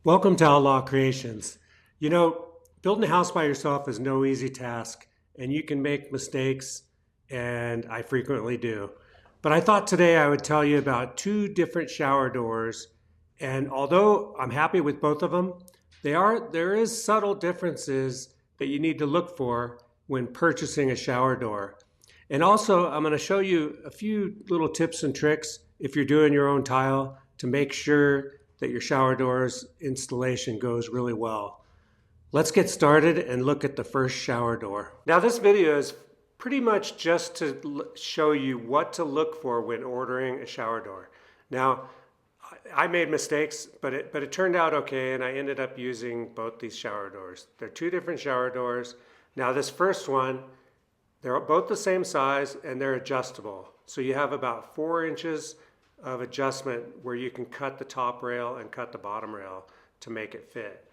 Welcome to Outlaw Creations. You know, building a house by yourself is no easy task, and you can make mistakes, and I frequently do. But I thought today I would tell you about two different shower doors, and although I'm happy with both of them, there is subtle differences that you need to look for when purchasing a shower door. And also, I'm going to show you a few little tips and tricks if you're doing your own tile to make sure that your shower door's installation goes really well. Let's get started and look at the first shower door. Now, this video is pretty much just to show you what to look for when ordering a shower door. Now, I made mistakes, but it turned out okay, and I ended up using both these shower doors. They're two different shower doors. Now, this first one, they're both the same size and they're adjustable. So you have about 4 inches of adjustment where you can cut the top rail and cut the bottom rail to make it fit.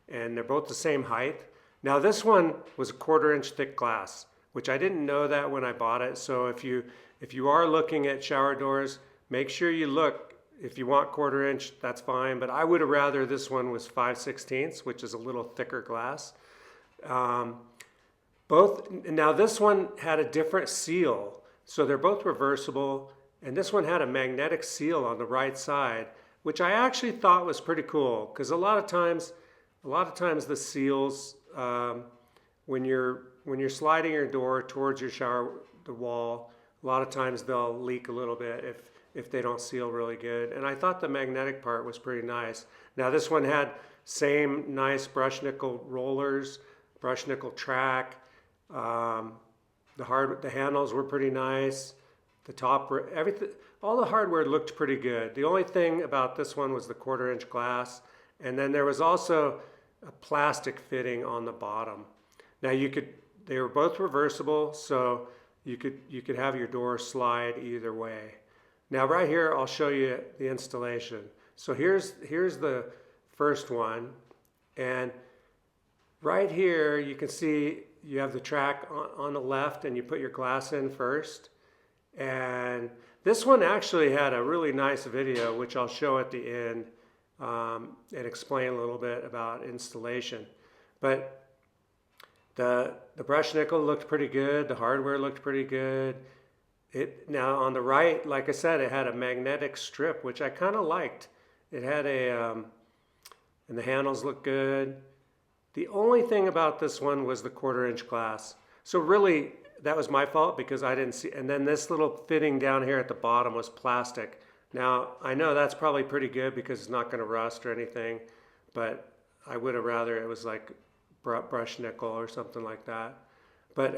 And they're both the same height. Now this one was a 1/4 inch thick glass, which I didn't know that when I bought it. So if you are looking at shower doors, make sure you look. If you want 1/4 inch, that's fine. But I would have rather this one was 5/16, which is a little thicker glass. Now this one had a different seal, so they're both reversible, and this one had a magnetic seal on the right side, which I actually thought was pretty cool because a lot of times the seals, when you're sliding your door towards the wall, a lot of times they'll leak a little bit if they don't seal really good. And I thought the magnetic part was pretty nice. Now this one had same nice brush nickel rollers, brush nickel track. The handles were pretty nice. The top, everything, all the hardware looked pretty good. The only thing about this one was the 1/4 inch glass, and then there was also a plastic fitting on the bottom. Now they were both reversible, so you could have your door slide either way. Now right here, I'll show you the installation. So here's the first one, and right here you can see you have the track on the left, and you put your glass in first. And this one actually had a really nice video, which I'll show at the end and explain a little bit about installation. But the brush nickel looked pretty good. The hardware looked pretty good. Now on the right, like I said, it had a magnetic strip, which I kind of liked. It had and the handles looked good. The only thing about this one was the 1/4 inch glass. So really, that was my fault because I didn't see. And then this little fitting down here at the bottom was plastic. Now, I know that's probably pretty good because it's not going to rust or anything, but I would have rather it was like brush nickel or something like that. But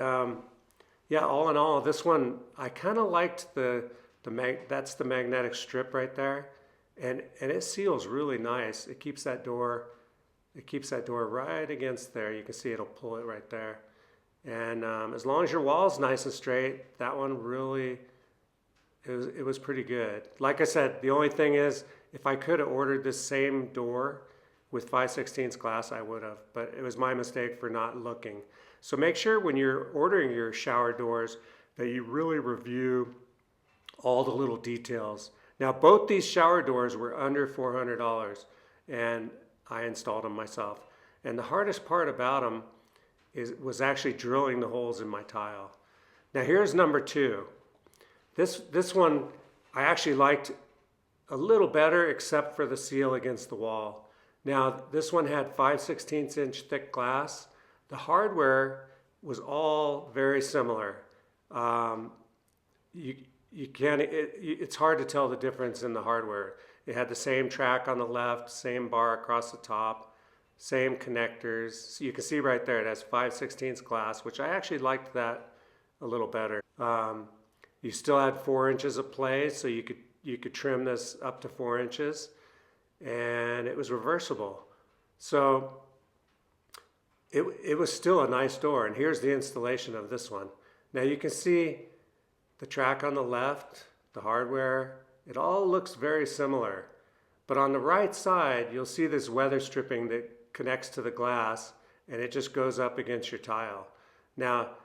yeah, all in all, this one, I kind of liked that's the magnetic strip right there. And it seals really nice. It keeps that door right against there. You can see it'll pull it right there. And as long as your wall's nice and straight, that one really, it was pretty good. Like I said, the only thing is, if I could have ordered this same door with 5/16 glass, I would have. But it was my mistake for not looking. So make sure when you're ordering your shower doors that you really review all the little details. Now, both these shower doors were under $400, and I installed them myself. And the hardest part about them was actually drilling the holes in my tile. Now here's number 2. This one I actually liked a little better except for the seal against the wall. Now this one had 5/16 inch thick glass. The hardware was all very similar. It's hard to tell the difference in the hardware. It had the same track on the left, same bar across the top, same connectors. So you can see right there it has 5/16 glass, which I actually liked that a little better. You still had 4 inches of play, so you could trim this up to 4 inches, and it was reversible. So it was still a nice door. And here's the installation of this one. Now you can see the track on the left, the hardware, it all looks very similar. But on the right side, you'll see this weather stripping that connects to the glass, and it just goes up against your tile. Now,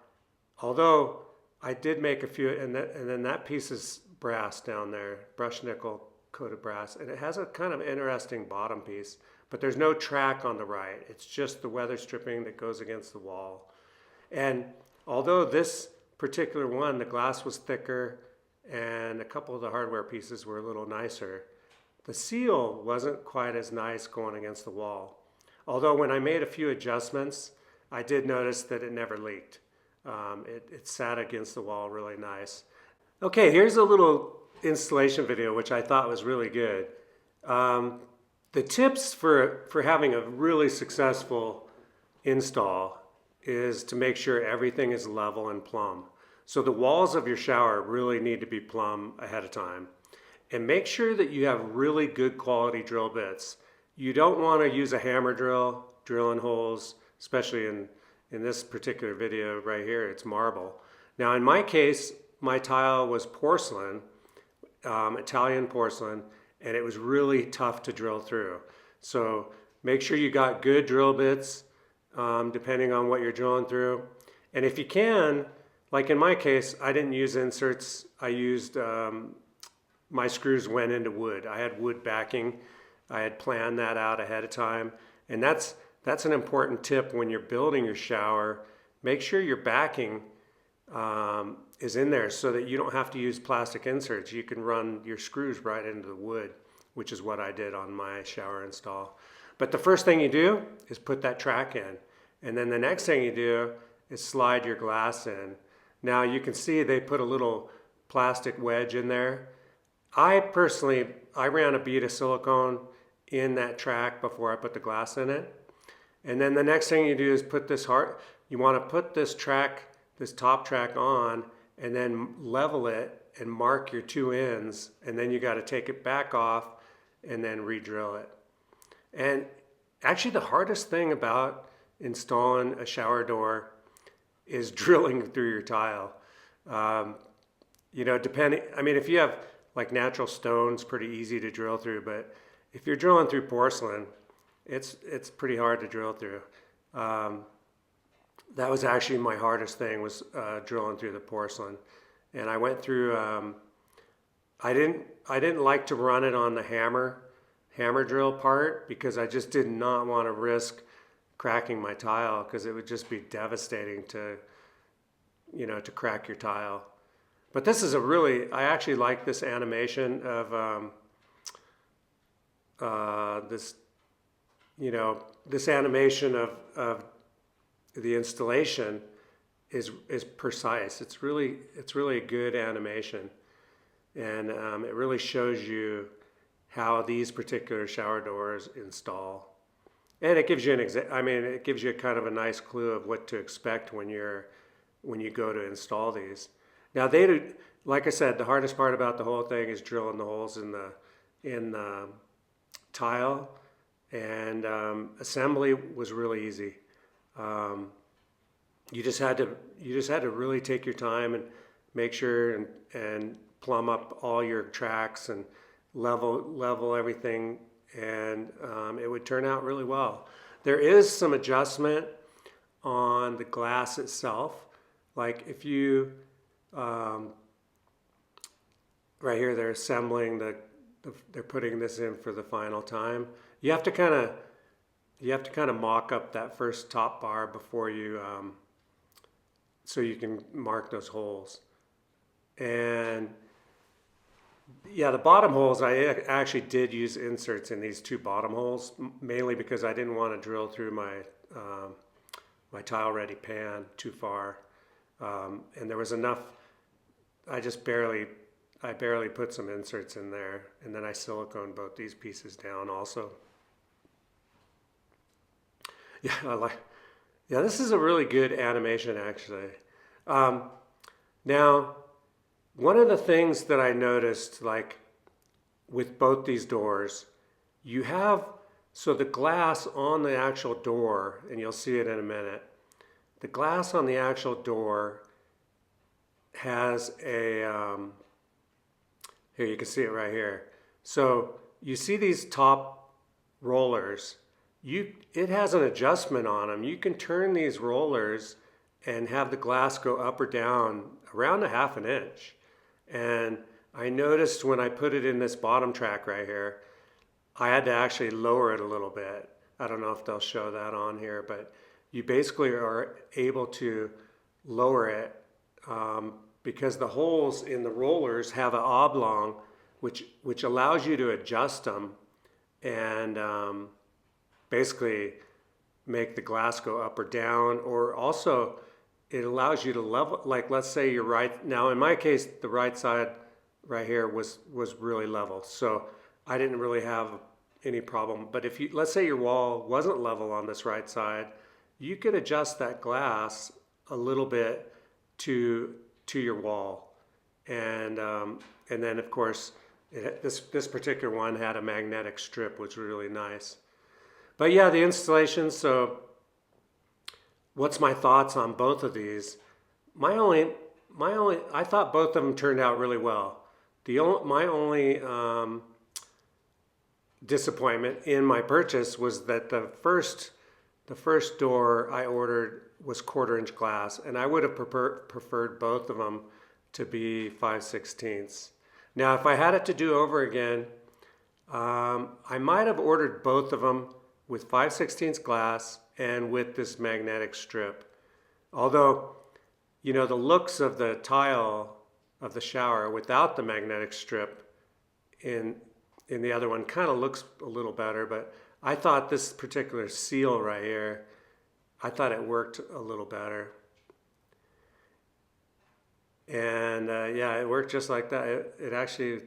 although I did make a few, and then that piece is brass down there, brush nickel coated brass, and it has a kind of interesting bottom piece. but there's no track on the right. It's just the weather stripping that goes against the wall. And although this particular one, the glass was thicker and a couple of the hardware pieces were a little nicer, the seal wasn't quite as nice going against the wall. Although when I made a few adjustments, I did notice that it never leaked. It sat against the wall really nice. Okay, here's a little installation video which I thought was really good. The tips for having a really successful install is to make sure everything is level and plumb. So the walls of your shower really need to be plumb ahead of time. And make sure that you have really good quality drill bits. You don't want to use a hammer drill, drilling holes, especially in this particular video right here, it's marble. Now in my case, my tile was porcelain, Italian porcelain, and it was really tough to drill through. So make sure you got good drill bits, depending on what you're drilling through. And if you can, like in my case, I didn't use inserts. I used, my screws went into wood. I had wood backing. I had planned that out ahead of time. And that's an important tip when you're building your shower. Make sure your backing is in there so that you don't have to use plastic inserts. You can run your screws right into the wood, which is what I did on my shower install. But the first thing you do is put that track in. And then the next thing you do is slide your glass in. Now you can see they put a little plastic wedge in there. I ran a bead of silicone in that track before I put the glass in it. And then the next thing you do is put this you want to put this track, this top track on, and then level it and mark your two ends. And then you got to take it back off and then re-drill it. And actually the hardest thing about installing a shower door is drilling through your tile. You know, if you have like natural stones, pretty easy to drill through, but if you're drilling through porcelain, it's pretty hard to drill through. That was actually my hardest thing, was drilling through the porcelain. And I went through, I didn't like to run it on the hammer drill part because I just did not want to risk cracking my tile, because it would just be devastating to crack your tile. But this is I actually like this animation of this animation of the installation is precise. It's really a good animation, and it really shows you how these particular shower doors install. And it gives you it gives you kind of a nice clue of what to expect when you go to install these. Now like I said, the hardest part about the whole thing is drilling the holes in the tile, and assembly was really easy. You just had to really take your time and make sure and plumb up all your tracks and level everything, and it would turn out really well. There is some adjustment on the glass itself. Like if you, right here they're assembling they're putting this in for the final time. You have to kind of mock up that first top bar before you, so you can mark those holes. And yeah, the bottom holes, I actually did use inserts in these two bottom holes, mainly because I didn't want to drill through my my tile ready pan too far. And there was enough, I barely put some inserts in there, and then I siliconed both these pieces down also. Yeah, this is a really good animation actually. Now, one of the things that I noticed, like with both these doors, you have, so the glass on the actual door, and you'll see it in a minute, the glass on the actual door has a, here you can see it right here. So you see these top rollers, it has an adjustment on them. You can turn these rollers and have the glass go up or down around 1/2 inch. And I noticed when I put it in this bottom track right here, I had to actually lower it a little bit. I don't know if they'll show that on here, but you basically are able to lower it because the holes in the rollers have an oblong, which allows you to adjust them and basically make the glass go up or down, or also it allows you to level, like let's say you're right now, in my case the right side right here was really level, so I didn't really have any problem. But if you, let's say your wall wasn't level on this right side, you could adjust that glass a little bit to your wall, and then of course this particular one had a magnetic strip, which was really nice. But yeah, the installation. So what's my thoughts on both of these? I thought both of them turned out really well. My only disappointment in my purchase was that the first door I ordered was 1/4-inch glass, and I would have preferred both of them to be 5/16. Now, if I had it to do over again, I might have ordered both of them with 5/16 glass and with this magnetic strip. Although, you know, the looks of the tile of the shower without the magnetic strip in the other one kind of looks a little better, but I thought this particular seal right here, I thought it worked a little better. And yeah, it worked just like that. It actually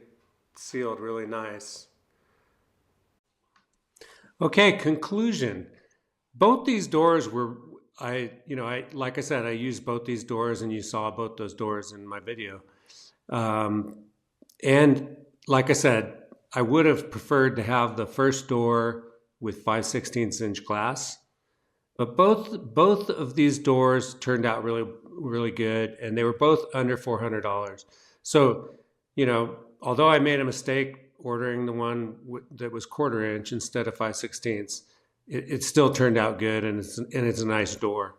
sealed really nice. Okay, conclusion. Both these doors were, like I said, I used both these doors, and you saw both those doors in my video. And like I said, I would have preferred to have the first door with 5/16 glass, but both of these doors turned out really good, and they were both under $400. So, you know, although I made a mistake ordering the one that was 1/4-inch instead of 5/16, it still turned out good, and it's a nice door.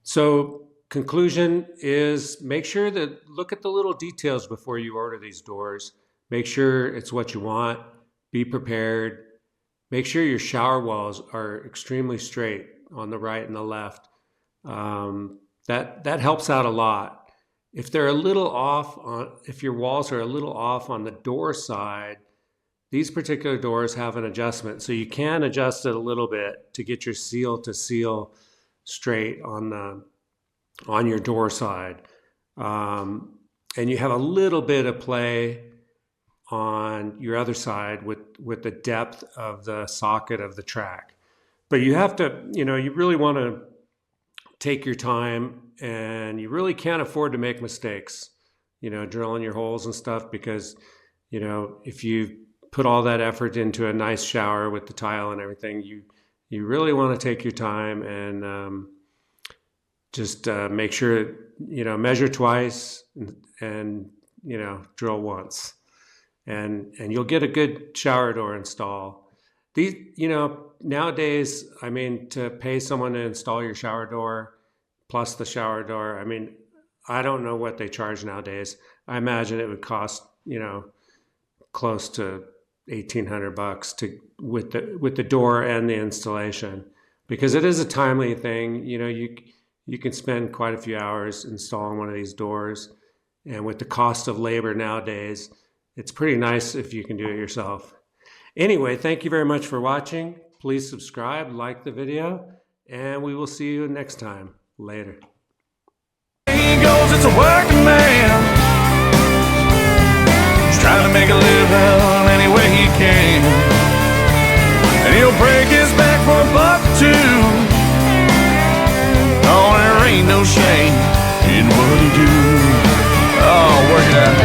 So conclusion is, make sure that look at the little details before you order these doors. Make sure it's what you want. Be prepared. Make sure your shower walls are extremely straight on the right and the left. That helps out a lot. If they're a little off if your walls are a little off on the door side, these particular doors have an adjustment, so you can adjust it a little bit to get your seal to seal straight on your door side, and you have a little bit of play on your other side with the depth of the socket of the track. But you have to, you know, you really want to take your time, and you really can't afford to make mistakes, you know, drilling your holes and stuff, because, you know, if you put all that effort into a nice shower with the tile and everything, you really want to take your time and just make sure, you know, measure twice and you know, drill once, and you'll get a good shower door install. These, you know, nowadays, I mean, to pay someone to install your shower door plus the shower door, I mean, I don't know what they charge nowadays. I imagine it would cost, you know, close to $1,800 with the door and the installation, because it is a timely thing. You know, you can spend quite a few hours installing one of these doors, and with the cost of labor nowadays, it's pretty nice if you can do it yourself. Anyway, thank you very much for watching. Please subscribe, like the video, and we will see you next time. Later. He goes, it's a working man. He's trying to make a living any way he can, and he'll break his back for $1 or $2. Oh, there ain't no shame in what he do. Oh, work it out.